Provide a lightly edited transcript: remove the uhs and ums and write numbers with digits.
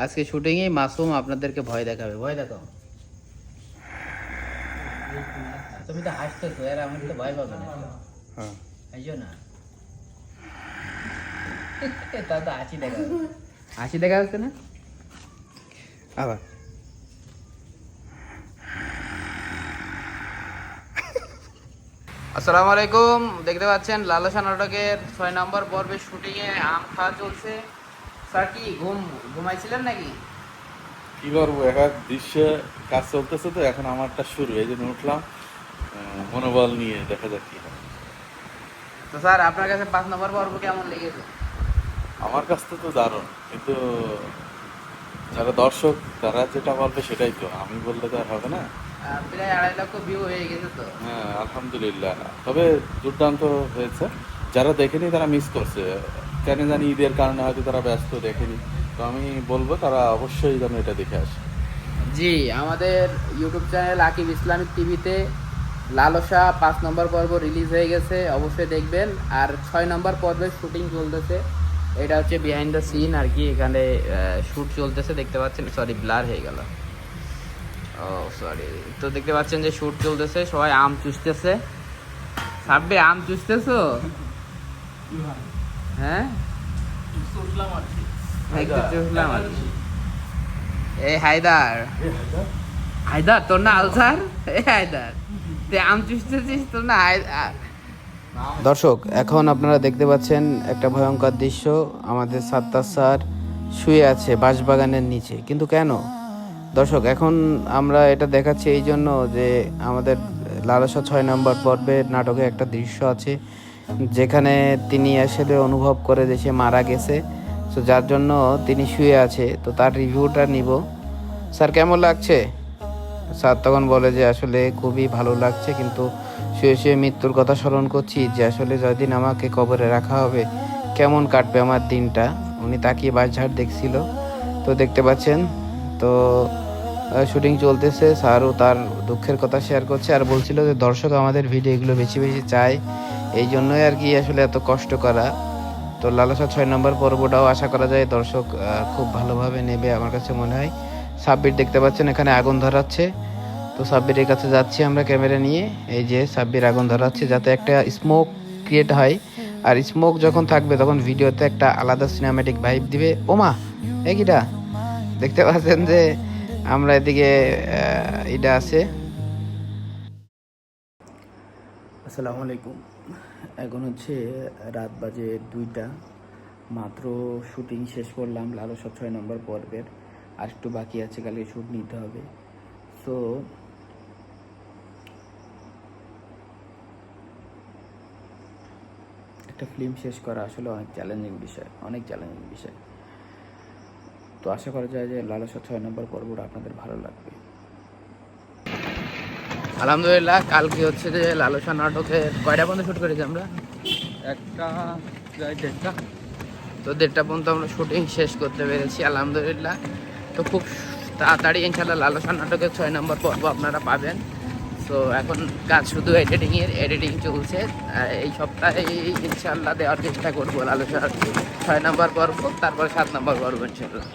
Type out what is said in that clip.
আজকে শুটিংয়ে মাসুম আপনাদেরকে ভয় দেখাবে। ভয় দেখাও। তুমি তো হাসতেছো, এর আমি তো ভয় পাবে না। হ্যাঁ, হাসিও না। তা তো হাসি দেখা যাচ্ছে। হাসি দেখা যাচ্ছে না? আবার আসসালামু আলাইকুম। দেখতে পাচ্ছেন লালসা নাটকের 6 নম্বর পর্বের শুটিংয়ে আম খাওয়া চলছে। স্যার কি ঘুমাইছিলেন নাকি? কি করবো, এখন দৃশ্যে কাজ চলতেছে তো এখন আমারটা শুরু, এই জন্য উঠলাম। মনোবল নিয়ে দেখা যাক কি হয়। তো স্যার আপনার কাছে 5 নম্বর পর্ব কেমন লেগেছে? আমার কাছ তো দারুণ, কিন্তু যারা দর্শক তারা যেটা বলবে সেটাই তো, আমি বললে তো আর হবে না। প্রায় 2.5 লক্ষ ভিউ হয়ে গেছে তো। হ্যাঁ, আলহামদুলিল্লাহ। তবে দুর্দান্ত হয়েছে। যারা দেখেনি তারা মিস করছে, কেন জানি ঈদের কারণে হয়তো তারা ব্যস্ত, দেখেনি। তো আমি বলবো তারা অবশ্যই যেন এটা দেখে আসে। জি, আমাদের ইউটিউব চ্যানেল আকিব ইসলামিক টিভিতে লালসা 5 নম্বর পর্ব রিলিজ হয়ে গেছে, অবশ্যই দেখবেন। আর 6 নম্বর পর্বের শুটিং চলতেছে। এটা হচ্ছে বিহাইন্ড দ্য সিন আর কি, এখানে শ্যুট চলতেছে দেখতে পাচ্ছেন। সরি, ব্লার হয়ে গেল। ও সরি। তো দেখতে পাচ্ছেন যে শ্যুট চলতেছে, সবাই আম চুষতেছে। সাব্বে আম চুষতেছো? হ্যাঁ, একটু চুষলাম আর কি। এই হায়দার, হায়দার তোর না আলসার? এই হায়দার, তুই আম চুষতেছিস তোর না দর্শক, এখন আপনারা দেখতে পাচ্ছেন একটা ভয়ঙ্কর দৃশ্য। আমাদের সাত্তার স্যার শুয়ে আছে বাঁশবাগানের নিচে, কিন্তু কেন? দর্শক, এখন আমরা এটা দেখাচ্ছি এই জন্য যে আমাদের লালসা 6 নম্বর পর্বের নাটকে একটা দৃশ্য আছে যেখানে তিনি আসলে অনুভব করে যে সে মারা গেছে। তো যার জন্য তিনি শুয়ে আছে, তো তার রিভিউটা নিব। স্যার কেমন লাগছে? স্যার তখন বলে যে আসলে খুবই ভালো লাগছে, কিন্তু শুয়ে শুয়ে মৃত্যুর কথা স্মরণ করছি যে আসলে যতদিন আমাকে কবরে রাখা হবে কেমন কাটবে আমার দিনটা। উনি তাকিয়ে বাঁশঝাড় দেখছিল। তো দেখতে পাচ্ছেন, তো শুটিং চলতেছে। স্যারও তার দুঃখের কথা শেয়ার করছে আর বলছিল যে দর্শক আমাদের ভিডিওগুলো বেশি বেশি চায়, এই জন্যই আর কি আসলে এত কষ্ট করা। তো লালসা 6 নম্বর পর্বটাও আশা করা যায় দর্শক খুব ভালোভাবে নেবে আমার কাছে মনে হয়। সাব্বির দেখতে পাচ্ছেন এখানে আগুন ধরাচ্ছে। তো সাব্বিরের কাছে যাচ্ছি আমরা ক্যামেরা নিয়ে। এই যে সাব্বির আগুন ধরাচ্ছে যাতে একটা স্মোক ক্রিয়েট হয়, আর স্মোক যখন থাকবে তখন ভিডিওতে একটা আলাদা সিনেম্যাটিক ভাইব দিবে। ওমা, একিটা দেখতে পাচ্ছেন যে আমরা এদিকে এটা আছে। আসসালামু আলাইকুম। এখন হচ্ছে রাত বাজে 2টা। মাত্র শুটিং শেষ করলাম লালসা 6 নম্বর পর্বের। আর একটু বাকি আছে, কালকে শ্যুট নিতে হবে। সো একটা ফিল্ম শেষ করা আসলে অনেক চ্যালেঞ্জিং বিষয়, অনেক চ্যালেঞ্জিং বিষয়। তো আশা করা যায় যে লালসা 6 নম্বর পর্বটা আপনাদের ভালো লাগবে। আলহামদুলিল্লাহ, কালকে হচ্ছে যে লালসা নাটকের কয়টা পর্যন্ত শ্যুট করেছি আমরা? একটা প্রায় 1:30। তো 1:30 পর্যন্ত আমরা শুটিং শেষ করতে পেরেছি আলহামদুলিল্লাহ। তো খুব তাড়াতাড়ি ইনশাল্লাহ লালসা নাটকের 6 নম্বর পর্ব আপনারা পাবেন। তো এখন কাজ শুধু এডিটিং চলছে। এই সপ্তাহে ইনশাল্লাহ দেওয়ার চেষ্টা করবো লালসার 6 নম্বর পর্ব, তারপর 7 নম্বর পর্ব ইনশাল্লাহ।